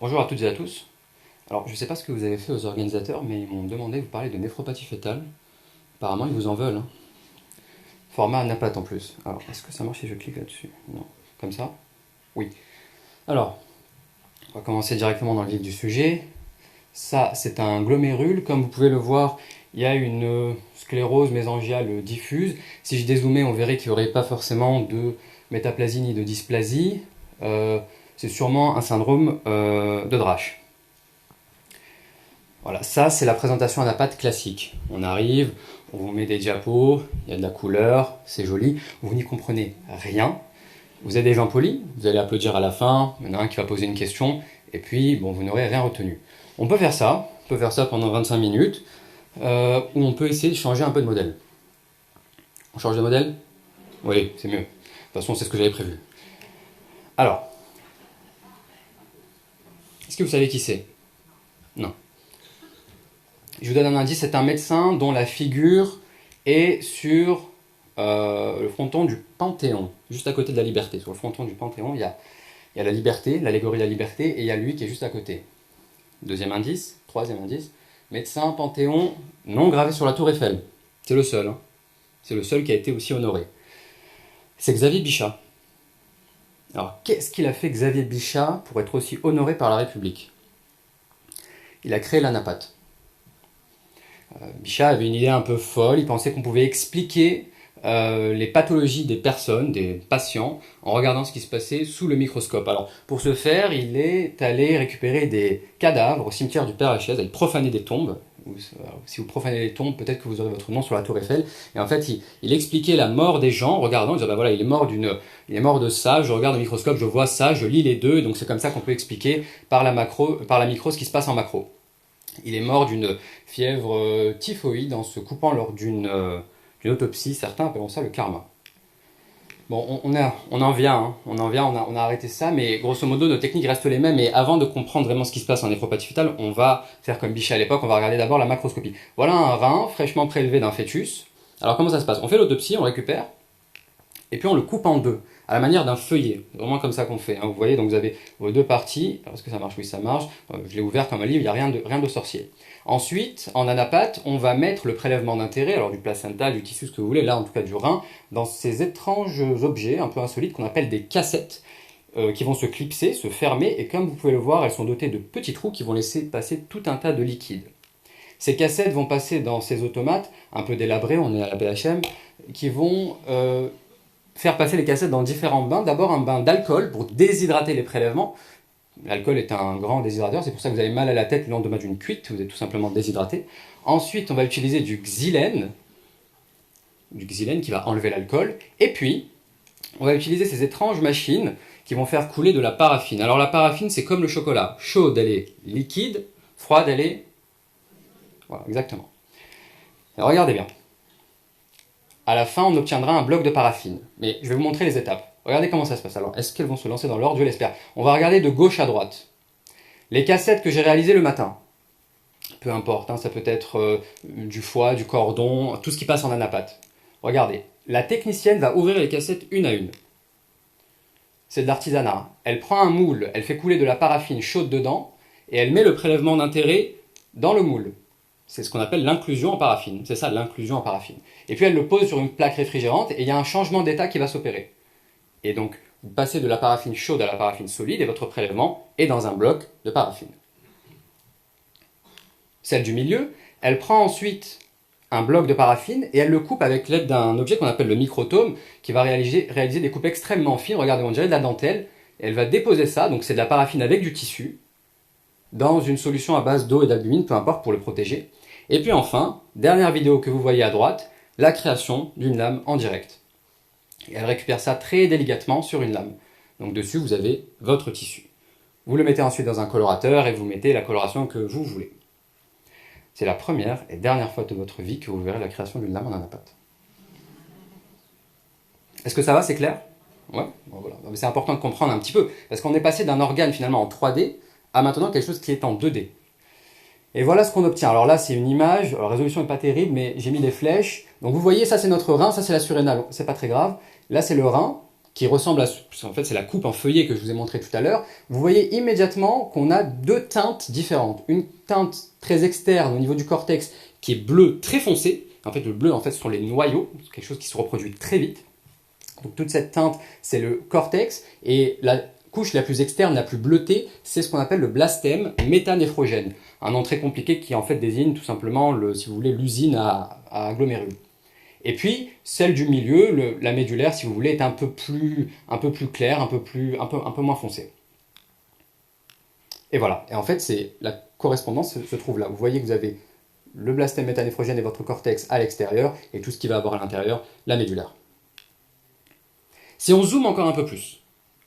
Bonjour à toutes et à tous. Alors, je ne sais pas ce que vous avez fait aux organisateurs, mais ils m'ont demandé de vous parler de néphropathie fœtale. Apparemment, ils vous en veulent, hein. Format anaplate en plus. Alors, est-ce que ça marche si je clique là-dessus? Non. Comme ça? Oui. Alors, on va commencer directement dans le vif du sujet. Ça, c'est un glomérule. Comme vous pouvez le voir, il y a une sclérose mésangiale diffuse. Si je dézoomais, on verrait qu'il n'y aurait pas forcément de métaplasie ni de dysplasie. C'est sûrement un syndrome de Drash. Voilà, ça c'est la présentation anapathe classique. On arrive, on vous met des diapos, il y a de la couleur, c'est joli, vous n'y comprenez rien. Vous êtes des gens polis, vous allez applaudir à la fin, il y en a un qui va poser une question, et puis bon, vous n'aurez rien retenu. On peut faire ça pendant 25 minutes, ou on peut essayer de changer un peu de modèle. On change de modèle? Oui, c'est mieux. De toute façon, c'est ce que j'avais prévu. Alors, est-ce que vous savez qui c'est? Non. Je vous donne un indice, c'est un médecin dont la figure est sur le fronton du Panthéon, juste à côté de la Liberté. Sur le fronton du Panthéon, il y a la Liberté, l'allégorie de la Liberté, et il y a lui qui est juste à côté. Deuxième indice, troisième indice, médecin, Panthéon, non gravé sur la tour Eiffel. C'est le seul, hein. C'est le seul qui a été aussi honoré. C'est Xavier Bichat. Alors, qu'est-ce qu'il a fait Xavier Bichat pour être aussi honoré par la République? Il a créé l'anapathe. Bichat avait une idée un peu folle, il pensait qu'on pouvait expliquer les pathologies des personnes, des patients, en regardant ce qui se passait sous le microscope. Alors, pour ce faire, il est allé récupérer des cadavres au cimetière du Père-Lachaise, il profanait des tombes. Si vous profanez les tombes, peut-être que vous aurez votre nom sur la tour Eiffel. Et en fait, il expliquait la mort des gens, en regardant, il disait, ben voilà, il est mort de ça, je regarde au microscope, je vois ça, je lis les deux, et donc c'est comme ça qu'on peut expliquer par la micro ce qui se passe en macro. Il est mort d'une fièvre typhoïde en se coupant lors d'une autopsie. Certains appellent ça le karma. Bon, on en vient, on a arrêté ça, mais grosso modo, nos techniques restent les mêmes. Et avant de comprendre vraiment ce qui se passe en néphropathie fœtale, on va faire comme Bichat à l'époque, on va regarder d'abord la macroscopie. Voilà un rein fraîchement prélevé d'un fœtus. Alors comment ça se passe? On fait l'autopsie, on récupère, et puis on le coupe en deux, à la manière d'un feuillet. C'est vraiment comme ça qu'on fait, hein. Vous voyez, donc vous avez vos deux parties. Alors, est-ce que ça marche? Oui, ça marche. Je l'ai ouvert comme un livre, il n'y a rien de sorcier. Ensuite, en anapathe, on va mettre le prélèvement d'intérêt, alors du placenta, du tissu, ce que vous voulez, là en tout cas du rein, dans ces étranges objets un peu insolites qu'on appelle des cassettes, qui vont se clipser, se fermer, et comme vous pouvez le voir, elles sont dotées de petits trous qui vont laisser passer tout un tas de liquide. Ces cassettes vont passer dans ces automates, un peu délabrés, on est à la BHM, qui vont faire passer les cassettes dans différents bains. D'abord un bain d'alcool pour déshydrater les prélèvements. L'alcool est un grand déshydrateur, c'est pour ça que vous avez mal à la tête le lendemain d'une cuite, vous êtes tout simplement déshydraté. Ensuite, on va utiliser du xylène qui va enlever l'alcool. Et puis, on va utiliser ces étranges machines qui vont faire couler de la paraffine. Alors la paraffine, c'est comme le chocolat. Chaude, elle est liquide, froide, elle est... Voilà, exactement. Alors regardez bien. À la fin, on obtiendra un bloc de paraffine. Mais je vais vous montrer les étapes. Regardez comment ça se passe. Alors, est-ce qu'elles vont se lancer dans l'ordre? Je l'espère. On va regarder de gauche à droite. Les cassettes que j'ai réalisées le matin. Peu importe, hein, ça peut être du foie, du cordon, tout ce qui passe en anapathe. Regardez. La technicienne va ouvrir les cassettes une à une. C'est de l'artisanat. Elle prend un moule, elle fait couler de la paraffine chaude dedans, et elle met le prélèvement d'intérêt dans le moule. C'est ce qu'on appelle l'inclusion en paraffine. C'est ça, l'inclusion en paraffine. Et puis elle le pose sur une plaque réfrigérante et il y a un changement d'état qui va s'opérer. Et donc, vous passez de la paraffine chaude à la paraffine solide et votre prélèvement est dans un bloc de paraffine. Celle du milieu, elle prend ensuite un bloc de paraffine et elle le coupe avec l'aide d'un objet qu'on appelle le microtome qui va réaliser des coupes extrêmement fines. Regardez, on dirait de la dentelle. Et elle va déposer ça, donc c'est de la paraffine avec du tissu, dans une solution à base d'eau et d'albumine, peu importe, pour le protéger. Et puis enfin, dernière vidéo que vous voyez à droite, la création d'une lame en direct. Et elle récupère ça très délicatement sur une lame. Donc dessus, vous avez votre tissu. Vous le mettez ensuite dans un colorateur et vous mettez la coloration que vous voulez. C'est la première et dernière fois de votre vie que vous verrez la création d'une lame en anapathe. Est-ce que ça va, c'est clair? Ouais, bon, voilà. C'est important de comprendre un petit peu, parce qu'on est passé d'un organe finalement en 3D à maintenant quelque chose qui est en 2D. Et voilà ce qu'on obtient. Alors là, c'est une image, alors, la résolution n'est pas terrible, mais j'ai mis des flèches. Donc vous voyez, ça c'est notre rein, ça c'est la surrénale, c'est pas très grave. Là c'est le rein, qui ressemble à... En fait, c'est la coupe en feuillet que je vous ai montré tout à l'heure. Vous voyez immédiatement qu'on a deux teintes différentes. Une teinte très externe au niveau du cortex qui est bleu très foncé. En fait, le bleu, en fait, ce sont les noyaux, quelque chose qui se reproduit très vite. Donc toute cette teinte, c'est le cortex, et la couche la plus externe, la plus bleutée, c'est ce qu'on appelle le blastème méthanéphrogène. Un nom très compliqué qui en fait désigne tout simplement, si vous voulez, l'usine à glomérules. Et puis, celle du milieu, la médulaire, si vous voulez, est un peu plus claire, un peu moins foncée. Et voilà. Et en fait, la correspondance se trouve là. Vous voyez que vous avez le blastème méthanéphrogène et votre cortex à l'extérieur, et tout ce qui va avoir à l'intérieur, la médulaire. Si on zoome encore un peu plus,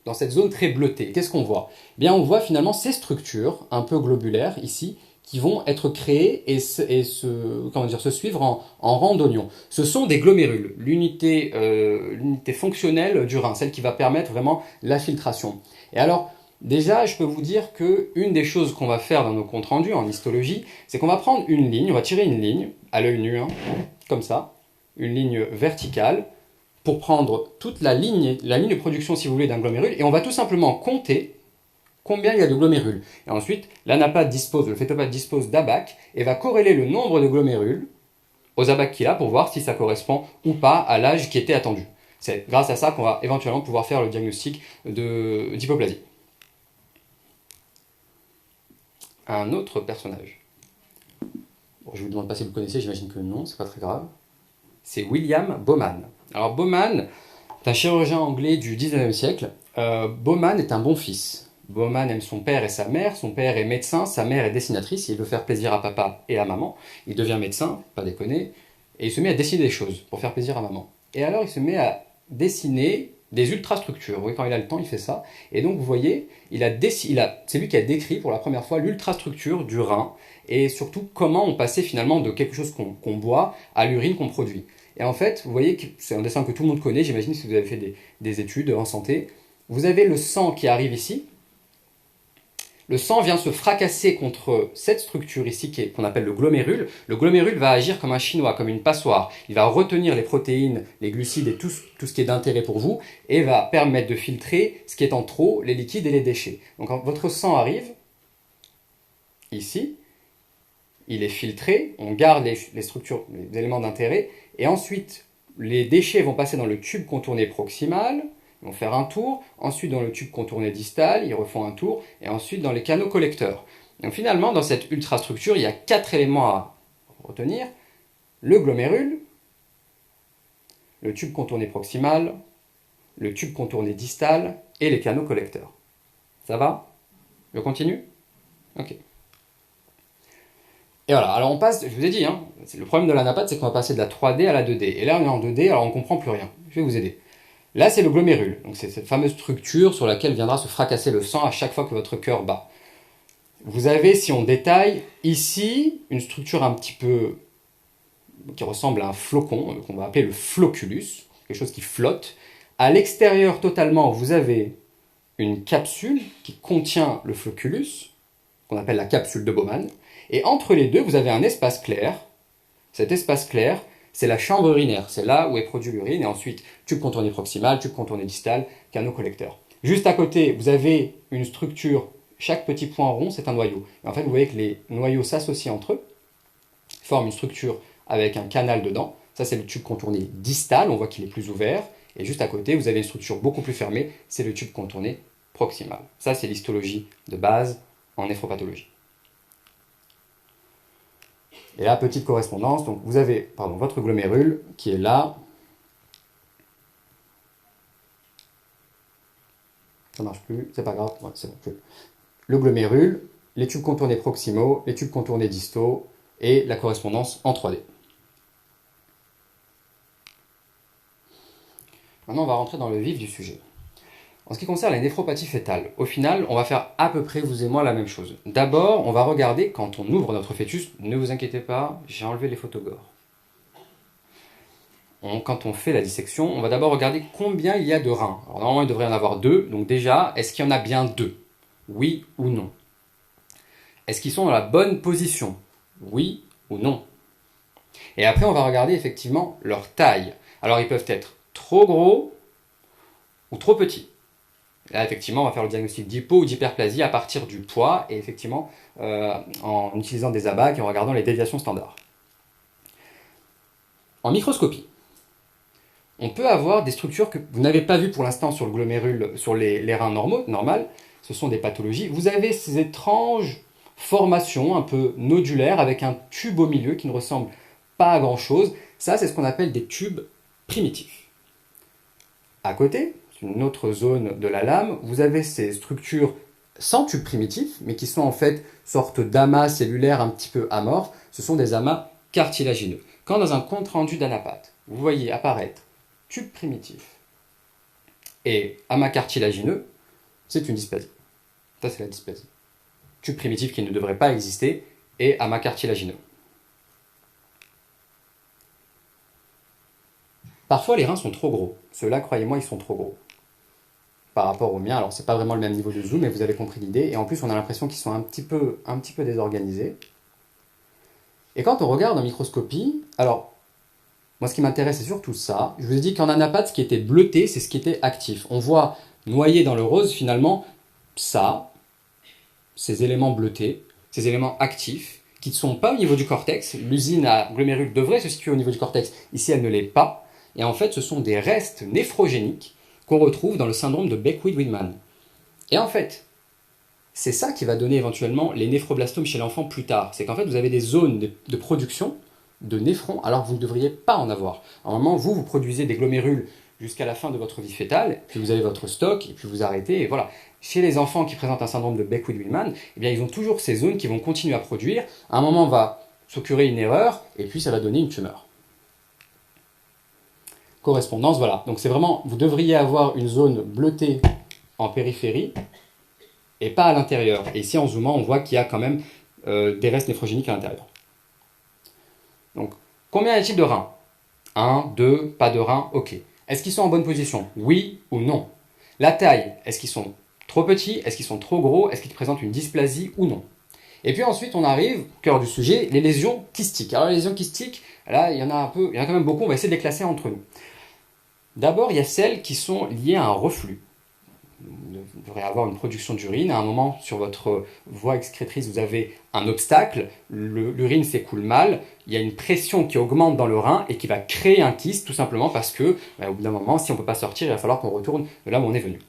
dans cette zone très bleutée, qu'est-ce qu'on voit? Eh bien, on voit finalement ces structures un peu globulaires ici, qui vont être créées et se suivre en rang d'oignon. Ce sont des glomérules, l'unité fonctionnelle du rein, celle qui va permettre vraiment la filtration. Et alors, déjà, je peux vous dire qu'une des choses qu'on va faire dans nos comptes rendus en histologie, c'est qu'on va prendre une ligne, on va tirer une ligne à l'œil nu, hein, comme ça, une ligne verticale, pour prendre toute la ligne de production, si vous voulez, d'un glomérule, et on va tout simplement compter combien il y a de glomérules. Et ensuite, l'anapathe dispose, le phétopathe dispose d'ABAC, et va corréler le nombre de glomérules aux ABAC qu'il a pour voir si ça correspond ou pas à l'âge qui était attendu. C'est grâce à ça qu'on va éventuellement pouvoir faire le diagnostic d'hypoplasie. Un autre personnage. Bon, je vous demande pas si vous le connaissez, j'imagine que non, c'est pas très grave. C'est William Bowman. Alors Bowman est un chirurgien anglais du 19e siècle. Bowman est un bon fils. Bowman aime son père et sa mère. Son père est médecin, sa mère est dessinatrice. Il veut faire plaisir à papa et à maman. Il devient médecin, pas déconner, et il se met à dessiner des choses pour faire plaisir à maman. Et alors il se met à dessiner des ultrastructures. Vous voyez, quand il a le temps, il fait ça. Et donc vous voyez, c'est lui qui a décrit pour la première fois l'ultrastructure du rein, et surtout comment on passait finalement de quelque chose qu'on boit à l'urine qu'on produit. Et en fait, vous voyez que c'est un dessin que tout le monde connaît, j'imagine si vous avez fait des études en santé. Vous avez le sang qui arrive ici. Le sang vient se fracasser contre cette structure ici qu'on appelle le glomérule. Le glomérule va agir comme un chinois, comme une passoire. Il va retenir les protéines, les glucides et tout ce qui est d'intérêt pour vous, et va permettre de filtrer ce qui est en trop, les liquides et les déchets. Donc quand votre sang arrive, ici, il est filtré, on garde les structures, les éléments d'intérêt, et ensuite, les déchets vont passer dans le tube contourné proximal, ils vont faire un tour, ensuite dans le tube contourné distal, ils refont un tour, et ensuite dans les canaux collecteurs. Donc finalement, dans cette ultrastructure, il y a 4 éléments à retenir. Le glomérule, le tube contourné proximal, le tube contourné distal, et les canaux collecteurs. Ça va? Je continue? Ok. Et voilà, alors on passe, je vous ai dit, hein, le problème de l'anapathe, c'est qu'on va passer de la 3D à la 2D. Et là, on est en 2D, alors on ne comprend plus rien. Je vais vous aider. Là, c'est le glomérule. Donc c'est cette fameuse structure sur laquelle viendra se fracasser le sang à chaque fois que votre cœur bat. Vous avez, si on détaille, ici, une structure un petit peu qui ressemble à un flocon, qu'on va appeler le flocculus, quelque chose qui flotte. À l'extérieur totalement, vous avez une capsule qui contient le flocculus, qu'on appelle la capsule de Bowman. Et entre les deux, vous avez un espace clair. Cet espace clair, c'est la chambre urinaire. C'est là où est produit l'urine. Et ensuite, tube contourné proximal, tube contourné distal, canaux collecteurs. Juste à côté, vous avez une structure. Chaque petit point rond, c'est un noyau. Et en fait, vous voyez que les noyaux s'associent entre eux, forment une structure avec un canal dedans. Ça, c'est le tube contourné distal. On voit qu'il est plus ouvert. Et juste à côté, vous avez une structure beaucoup plus fermée. C'est le tube contourné proximal. Ça, c'est l'histologie de base en néphropathologie. Et là, petite correspondance, donc vous avez votre glomérule qui est là. Ça marche plus, c'est pas grave, ouais, c'est bon. Le glomérule, les tubes contournés proximaux, les tubes contournés distaux et la correspondance en 3D. Maintenant, on va rentrer dans le vif du sujet. En ce qui concerne les néphropathies fœtales, au final, on va faire à peu près, vous et moi, la même chose. D'abord, on va regarder, quand on ouvre notre fœtus, ne vous inquiétez pas, j'ai enlevé les photogores. Quand on fait la dissection, on va d'abord regarder combien il y a de reins. Alors normalement, il devrait y en avoir 2, donc déjà, est-ce qu'il y en a bien 2? Oui ou non? Est-ce qu'ils sont dans la bonne position? Oui ou non? Et après, on va regarder effectivement leur taille. Alors, ils peuvent être trop gros, ou trop petit. Là, effectivement, on va faire le diagnostic d'hypo ou d'hyperplasie à partir du poids et effectivement en utilisant des abacs et en regardant les déviations standards. En microscopie, on peut avoir des structures que vous n'avez pas vues pour l'instant sur le glomérule, sur les reins normales. Ce sont des pathologies. Vous avez ces étranges formations un peu nodulaires avec un tube au milieu qui ne ressemble pas à grand chose. Ça, c'est ce qu'on appelle des tubes primitifs. À côté, une autre zone de la lame, vous avez ces structures sans tube primitif, mais qui sont en fait sorte d'amas cellulaires un petit peu amorphes. Ce sont des amas cartilagineux. Quand dans un compte-rendu d'anapathe, vous voyez apparaître tube primitif et amas cartilagineux, c'est une dysplasie. Ça, c'est la dysplasie. Tube primitif qui ne devrait pas exister et amas cartilagineux. Parfois, les reins sont trop gros. Ceux-là, croyez-moi, ils sont trop gros par rapport aux miens. Alors, c'est pas vraiment le même niveau de zoom, mais vous avez compris l'idée. Et en plus, on a l'impression qu'ils sont un petit peu désorganisés. Et quand on regarde en microscopie, alors, moi, ce qui m'intéresse, c'est surtout ça. Je vous ai dit qu'en anapathe, ce qui était bleuté, c'est ce qui était actif. On voit noyé dans le rose, finalement, ça, ces éléments bleutés, ces éléments actifs, qui ne sont pas au niveau du cortex. L'usine à glomérule devrait se situer au niveau du cortex. Ici, elle ne l'est pas. Et en fait, ce sont des restes néphrogéniques qu'on retrouve dans le syndrome de Beckwith-Widman. Et en fait, c'est ça qui va donner éventuellement les néphroblastomes chez l'enfant plus tard. C'est qu'en fait, vous avez des zones de production de néphrons alors que vous ne devriez pas en avoir. Normalement, vous produisez des glomérules jusqu'à la fin de votre vie fétale, puis vous avez votre stock, et puis vous arrêtez, et voilà. Chez les enfants qui présentent un syndrome de Beckwith-Widman, eh bien, ils ont toujours ces zones qui vont continuer à produire. À un moment, on va s'occurer une erreur, et puis ça va donner une tumeur. Correspondance, voilà. Donc c'est vraiment, vous devriez avoir une zone bleutée en périphérie et pas à l'intérieur. Et ici, en zoomant, on voit qu'il y a quand même des restes néphrogéniques à l'intérieur. Donc, combien y a-t-il de reins? 1, 2, pas de reins, ok. Est-ce qu'ils sont en bonne position? Oui ou non? La taille, est-ce qu'ils sont trop petits? Est-ce qu'ils sont trop gros? Est-ce qu'ils présentent une dysplasie ou non? Et puis ensuite, on arrive, au cœur du sujet, les lésions kystiques. Alors les lésions kystiques, là, il y en a quand même beaucoup, on va essayer de les classer entre nous. D'abord, il y a celles qui sont liées à un reflux. Vous devrez avoir une production d'urine. À un moment, sur votre voie excrétrice, vous avez un obstacle. L'urine s'écoule mal. Il y a une pression qui augmente dans le rein et qui va créer un kyste, tout simplement parce que, au bout d'un moment, si on ne peut pas sortir, il va falloir qu'on retourne de là où on est venu.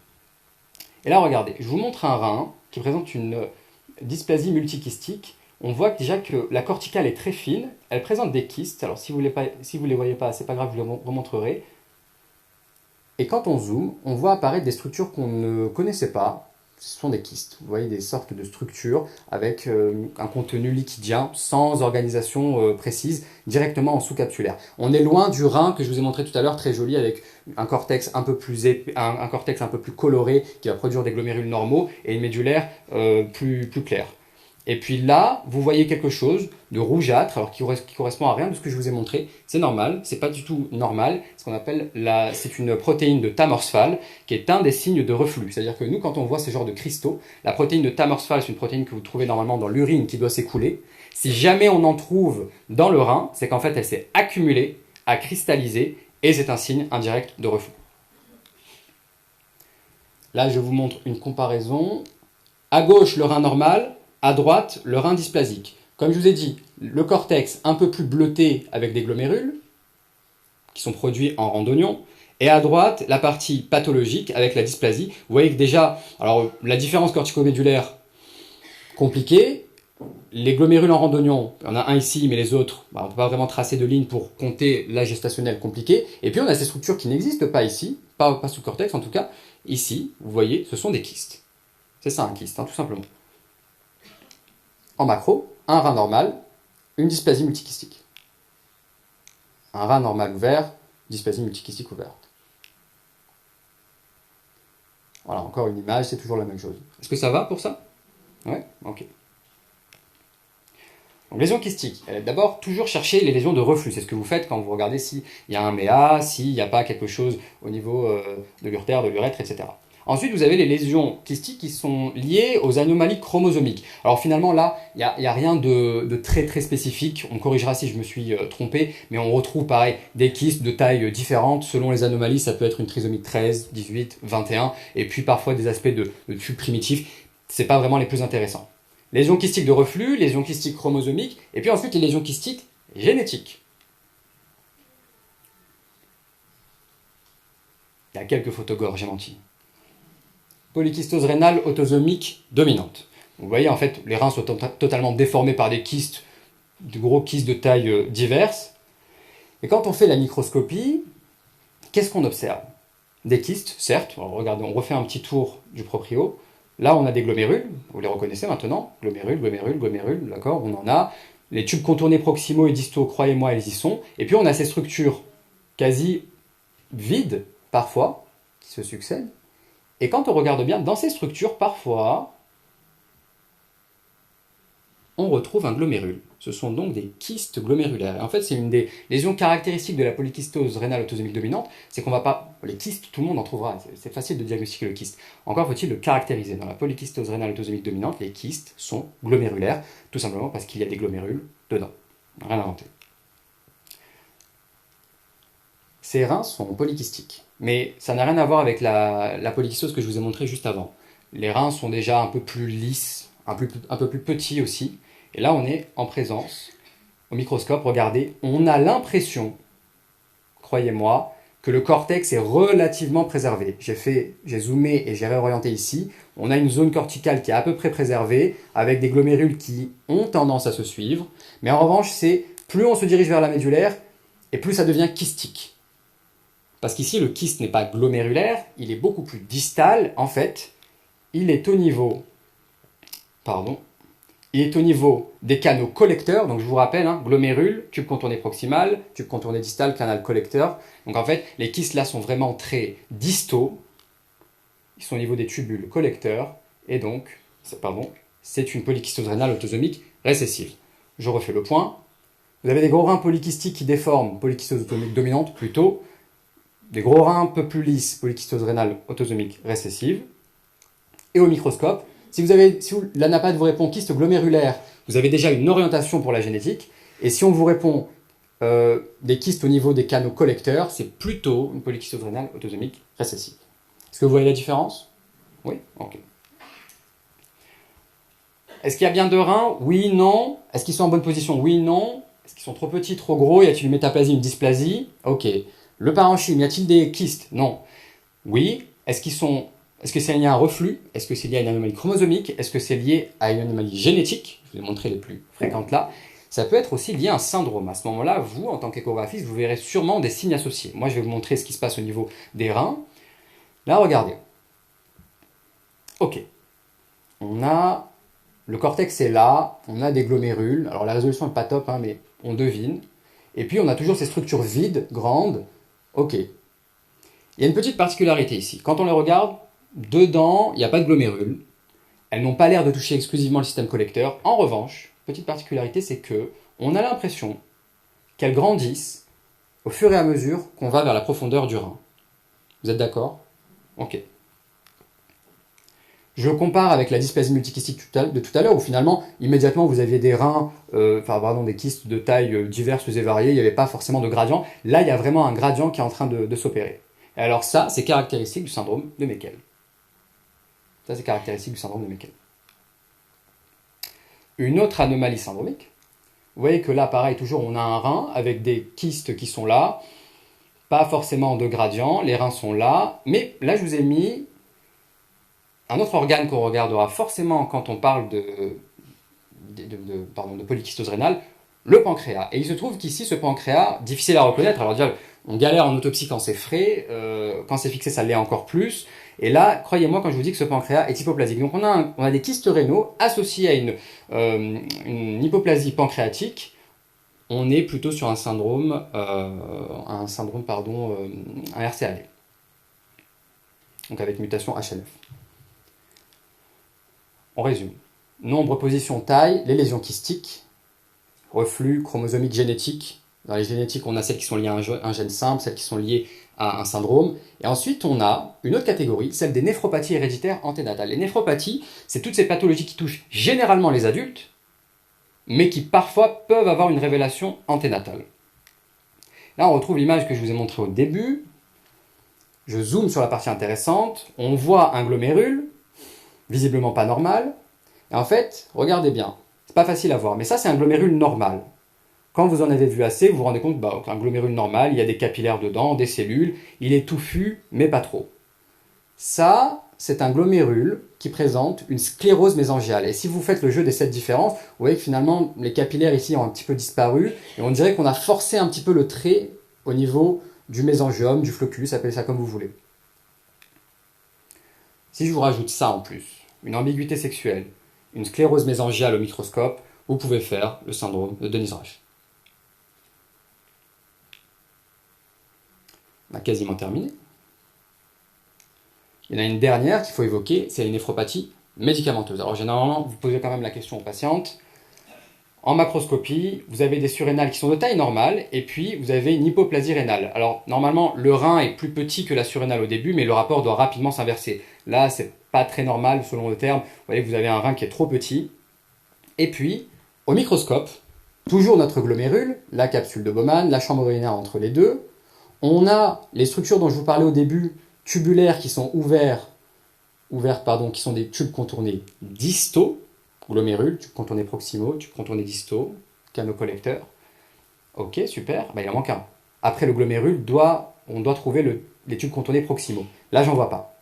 Et là, regardez, je vous montre un rein qui présente une dysplasie multikystique. On voit déjà que la corticale est très fine. Elle présente des kystes. Alors, si vous ne les voyez pas, c'est pas grave, je vous les remontrerai. Et quand on zoome, on voit apparaître des structures qu'on ne connaissait pas. Ce sont des kystes. Vous voyez des sortes de structures avec un contenu liquidien sans organisation précise, directement en sous-capsulaire. On est loin du rein que je vous ai montré tout à l'heure, très joli, avec un cortex un peu plus épais, un cortex un peu plus coloré qui va produire des glomérules normaux et une médulaire plus claire. Et puis là, vous voyez quelque chose de rougeâtre, alors qui correspond à rien de ce que je vous ai montré. C'est normal, c'est pas du tout normal. Ce qu'on appelle c'est une protéine de Tamorphal, qui est un des signes de reflux. C'est-à-dire que nous, quand on voit ce genre de cristaux, la protéine de Tamorphal, c'est une protéine que vous trouvez normalement dans l'urine qui doit s'écouler. Si jamais on en trouve dans le rein, c'est qu'en fait, elle s'est accumulée, a cristallisé, et c'est un signe indirect de reflux. Là, je vous montre une comparaison. À gauche, le rein normal. À droite, le rein dysplasique. Comme je vous ai dit, le cortex un peu plus bleuté avec des glomérules, qui sont produits en randonnion, et à droite, la partie pathologique avec la dysplasie. Vous voyez que déjà, alors la différence corticomédulaire, compliquée. Les glomérules en randonnion, il y en a un ici, mais les autres, on ne peut pas vraiment tracer de ligne pour compter la gestationnelle compliquée. Et puis on a ces structures qui n'existent pas ici, pas sous le cortex en tout cas. Ici, vous voyez, ce sont des kystes. C'est ça un kyste, tout simplement. En macro, un rein normal, une dysplasie multikystique. Un rein normal ouvert, dysplasie multikystique ouverte. Voilà, encore une image, c'est toujours la même chose. Est-ce que ça va pour ça? Ouais, ok. Donc, lésions kystiques. D'abord, toujours chercher les lésions de reflux. C'est ce que vous faites quand vous regardez s'il y a un MEA, s'il n'y a pas quelque chose au niveau de l'urtère, de l'urètre, etc. Ensuite, vous avez les lésions kystiques qui sont liées aux anomalies chromosomiques. Alors finalement, là, il n'y a rien de très très spécifique. On corrigera si je me suis trompé, mais on retrouve pareil des kystes de tailles différentes selon les anomalies. Ça peut être une trisomie 13, 18, 21, et puis parfois des aspects de tubes primitifs. C'est pas vraiment les plus intéressants. Lésions kystiques de reflux, lésions kystiques chromosomiques, et puis ensuite les lésions kystiques génétiques. Il y a quelques photogores, j'ai menti. Polykystose rénale autosomique dominante. Vous voyez, en fait, les reins sont totalement déformés par des kystes, de gros kystes de taille diverses. Et quand on fait la microscopie, qu'est-ce qu'on observe? Des kystes, certes. Alors, regardez, on refait un petit tour du proprio. Là, on a des glomérules, vous les reconnaissez maintenant. Glomérules, glomérules, glomérules, d'accord, on en a. Les tubes contournés proximaux et distaux, croyez-moi, ils y sont. Et puis, on a ces structures quasi vides, parfois, qui se succèdent. Et quand on regarde bien, dans ces structures, parfois, on retrouve un glomérule. Ce sont donc des kystes glomérulaires. Et en fait, c'est une des lésions caractéristiques de la polykystose rénale autosomique dominante, c'est qu'on va pas... Les kystes, tout le monde en trouvera, c'est facile de diagnostiquer le kyste. Encore faut-il le caractériser. Dans la polykystose rénale autosomique dominante, les kystes sont glomérulaires, tout simplement parce qu'il y a des glomérules dedans. Rien à inventer. Ces reins sont polykystiques. Mais ça n'a rien à voir avec la polykystose que je vous ai montré juste avant. Les reins sont déjà un peu plus lisses, un peu plus petits aussi. Et là, on est en présence, au microscope, regardez, on a l'impression, croyez-moi, que le cortex est relativement préservé. J'ai zoomé et j'ai réorienté ici. On a une zone corticale qui est à peu près préservée, avec des glomérules qui ont tendance à se suivre. Mais en revanche, c'est plus on se dirige vers la médulaire, et plus ça devient kystique. Parce qu'ici, le kyste n'est pas glomérulaire, il est beaucoup plus distal. En fait, il est au niveau... Pardon. Il est au niveau des canaux collecteurs. Donc, je vous rappelle, hein, glomérule, tube contourné proximal, tube contourné distal, canal collecteur. Donc, en fait, les kystes là sont vraiment très distaux. Ils sont au niveau des tubules collecteurs. Et donc, c'est une polykystose rénale autosomique récessive. Je refais le point. Vous avez des gros reins polykystiques qui déforment, polykystose autosomique dominante plutôt. Des gros reins un peu plus lisses, polykystose rénale autosomique récessive. Et au microscope, si la NAPAD vous répond kyste glomérulaire, vous avez déjà une orientation pour la génétique. Et si on vous répond des kystes au niveau des canaux collecteurs, c'est plutôt une polykystose rénale autosomique récessive. Est-ce que vous voyez la différence? Oui? Ok. Est-ce qu'il y a bien deux reins? Oui, non. Est-ce qu'ils sont en bonne position? Oui, non. Est-ce qu'ils sont trop petits, trop gros? Y a-t-il une métaplasie, une dysplasie? Ok. Le parenchyme, y a-t-il des kystes? Non. Oui. Est-ce que c'est lié à un reflux? Est-ce que c'est lié à une anomalie chromosomique? Est-ce que c'est lié à une anomalie génétique? Je vous ai montré les plus fréquentes là. Ça peut être aussi lié à un syndrome. À ce moment-là, vous, en tant qu'échographiste, vous verrez sûrement des signes associés. Moi, je vais vous montrer ce qui se passe au niveau des reins. Là, regardez. Ok. Le cortex est là, on a des glomérules. Alors la résolution n'est pas top, hein, mais on devine. Et puis on a toujours ces structures vides, grandes. Ok. Il y a une petite particularité ici. Quand on les regarde, dedans, il n'y a pas de glomérules. Elles n'ont pas l'air de toucher exclusivement le système collecteur. En revanche, petite particularité, c'est que on a l'impression qu'elles grandissent au fur et à mesure qu'on va vers la profondeur du rein. Vous êtes d'accord? Ok. Je compare avec la dysplasie multikystique de tout à l'heure, où finalement, immédiatement, vous aviez des reins, des kystes de taille diverses et variées, il n'y avait pas forcément de gradient. Là, il y a vraiment un gradient qui est en train de s'opérer. Et alors ça, c'est caractéristique du syndrome de Meckel. Ça, c'est caractéristique du syndrome de Meckel. Une autre anomalie syndromique, vous voyez que là, pareil, toujours, on a un rein avec des kystes qui sont là, pas forcément de gradient, les reins sont là, mais là, je vous ai mis un autre organe qu'on regardera forcément quand on parle de polykystose rénale, le pancréas. Et il se trouve qu'ici, ce pancréas, difficile à reconnaître, alors déjà, on galère en autopsie quand c'est frais, quand c'est fixé, ça l'est encore plus. Et là, croyez-moi quand je vous dis que ce pancréas est hypoplasique. Donc on a des kystes rénaux associés à une hypoplasie pancréatique. On est plutôt sur un syndrome, un RCAV. Donc avec mutation HLF. On résume. Nombre, position, taille, les lésions kystiques, reflux chromosomique génétique, Dans les génétiques, on a celles qui sont liées à un gène simple, celles qui sont liées à un syndrome. Et ensuite, on a une autre catégorie, celle des néphropathies héréditaires anténatales. Les néphropathies, c'est toutes ces pathologies qui touchent généralement les adultes, mais qui parfois peuvent avoir une révélation anténatale. Là, on retrouve l'image que je vous ai montrée au début. Je zoome sur la partie intéressante. On voit un glomérule, visiblement pas normal. Et en fait, regardez bien, c'est pas facile à voir, mais ça, c'est un glomérule normal. Quand vous en avez vu assez, vous vous rendez compte qu'un glomérule normal, il y a des capillaires dedans, des cellules, il est touffu, mais pas trop. Ça, c'est un glomérule qui présente une sclérose mésangiale. Et si vous faites le jeu des 7 différences, vous voyez que finalement, les capillaires ici ont un petit peu disparu, et on dirait qu'on a forcé un petit peu le trait au niveau du mésangium, du flocculus, appelez ça comme vous voulez. Si je vous rajoute ça en plus, une ambiguïté sexuelle, une sclérose mésangiale au microscope, vous pouvez faire le syndrome de Denise-Rache. On a quasiment terminé. Il y en a une dernière qu'il faut évoquer, c'est les néphropathies médicamenteuses. Alors généralement, vous posez quand même la question aux patientes. En macroscopie, vous avez des surrénales qui sont de taille normale, et puis vous avez une hypoplasie rénale. Alors normalement, le rein est plus petit que la surrénale au début, mais le rapport doit rapidement s'inverser. Là, c'est pas très normal selon le terme. Vous voyez que vous avez un rein qui est trop petit. Et puis, au microscope, toujours notre glomérule, la capsule de Bowman, la chambre urinaire entre les deux. On a les structures dont je vous parlais au début, tubulaires qui sont ouvertes, qui sont des tubes contournés distaux, glomérule, tube contourné proximaux, tube contourné distaux, canaux collecteurs. Ok, super, il en manque un. Après le glomérule, on doit trouver les tubes contournés proximaux. Là, j'en vois pas.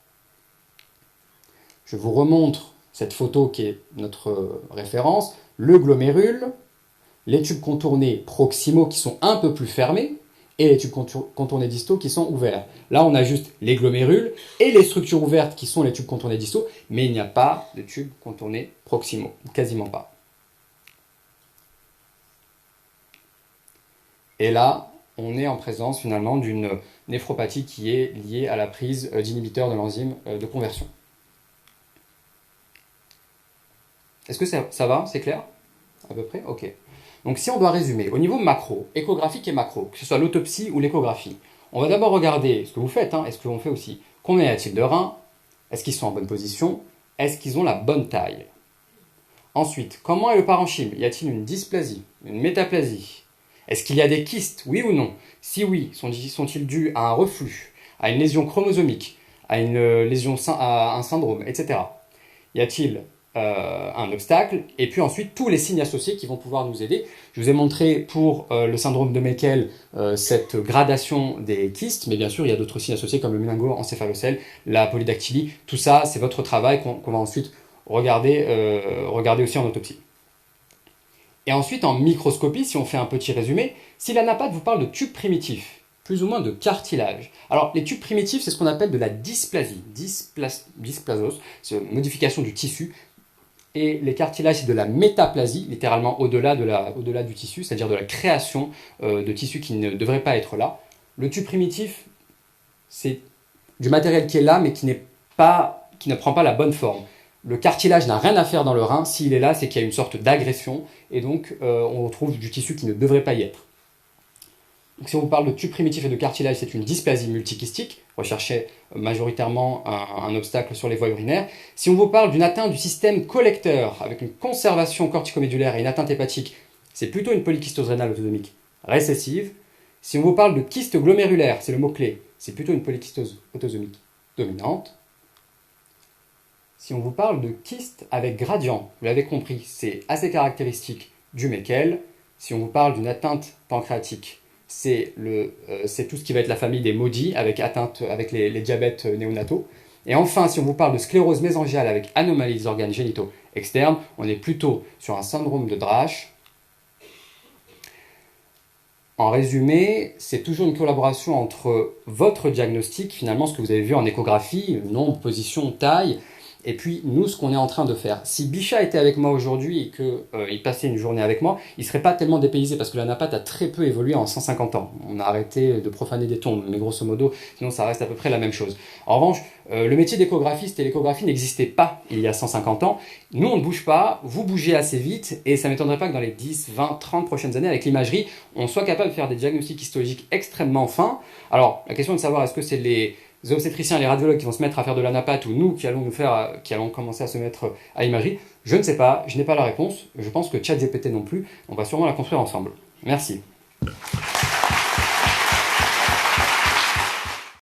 Je vous remontre cette photo qui est notre référence. Le glomérule, les tubes contournés proximaux qui sont un peu plus fermés, et les tubes contournés distaux qui sont ouverts. Là, on a juste les glomérules et les structures ouvertes qui sont les tubes contournés distaux, mais il n'y a pas de tubes contournés proximaux, quasiment pas. Et là, on est en présence finalement d'une néphropathie qui est liée à la prise d'inhibiteurs de l'enzyme de conversion. Est-ce que ça va? C'est clair? À peu près? Ok. Donc si on doit résumer, au niveau macro, échographique et macro, que ce soit l'autopsie ou l'échographie, on va d'abord regarder ce que vous faites, et ce que l'on fait aussi. Combien y a-t-il de reins? Est-ce qu'ils sont en bonne position? Est-ce qu'ils ont la bonne taille? Ensuite, comment est le parenchyme? Y a-t-il une dysplasie? Une métaplasie? Est-ce qu'il y a des kystes? Oui ou non? Si oui, sont-ils dus à un reflux, à une lésion chromosomique, à une lésion, à un syndrome, etc. Y a-t-il un obstacle, et puis ensuite tous les signes associés qui vont pouvoir nous aider. Je vous ai montré pour le syndrome de Meckel cette gradation des kystes, mais bien sûr il y a d'autres signes associés comme le méningo-encéphalocèle, la polydactylie. Tout ça, c'est votre travail qu'on va ensuite regarder aussi en autopsie. Et ensuite en microscopie, si on fait un petit résumé, si la NAPAT vous parle de tubes primitifs, plus ou moins de cartilage. Alors les tubes primitifs, c'est ce qu'on appelle de la dysplasie, dysplasiose, c'est une modification du tissu. Et les cartilages, c'est de la métaplasie, littéralement au-delà du tissu, c'est-à-dire de la création de tissus qui ne devraient pas être là. Le tube primitif, c'est du matériel qui est là, mais qui ne prend pas la bonne forme. Le cartilage n'a rien à faire dans le rein. S'il est là, c'est qu'il y a une sorte d'agression, et donc on retrouve du tissu qui ne devrait pas y être. Donc, si on vous parle de tube primitif et de cartilage, c'est une dysplasie multikystique. Recherchez majoritairement un obstacle sur les voies urinaires. Si on vous parle d'une atteinte du système collecteur avec une conservation corticomédulaire et une atteinte hépatique, c'est plutôt une polykystose rénale autosomique récessive. Si on vous parle de kyste glomérulaire, c'est le mot-clé, c'est plutôt une polykystose autosomique dominante. Si on vous parle de kyste avec gradient, vous l'avez compris, c'est assez caractéristique du Meckel. Si on vous parle d'une atteinte pancréatique, c'est tout ce qui va être la famille des maudits avec les diabètes néonataux. Et enfin, si on vous parle de sclérose mésangiale avec anomalie des organes génitaux externes, on est plutôt sur un syndrome de Drash. En résumé, c'est toujours une collaboration entre votre diagnostic, finalement ce que vous avez vu en échographie, nombre, position, taille, et puis nous, ce qu'on est en train de faire. Si Bichat était avec moi aujourd'hui et qu'il passait une journée avec moi, il ne serait pas tellement dépaysé parce que la NAPAT a très peu évolué en 150 ans. On a arrêté de profaner des tombes, mais grosso modo, sinon ça reste à peu près la même chose. En revanche, le métier d'échographiste et l'échographie n'existait pas il y a 150 ans. Nous, on ne bouge pas, vous bougez assez vite, et ça ne m'étonnerait pas que dans les 10, 20, 30 prochaines années, avec l'imagerie, on soit capable de faire des diagnostics histologiques extrêmement fins. Alors, la question est de savoir est-ce que c'est les obstétriciens, les radiologues qui vont se mettre à faire de la NAPAT ou nous qui allons commencer à se mettre à imagerie. Je ne sais pas, je n'ai pas la réponse. Je pense que ChatGPT non plus. On va sûrement la construire ensemble. Merci.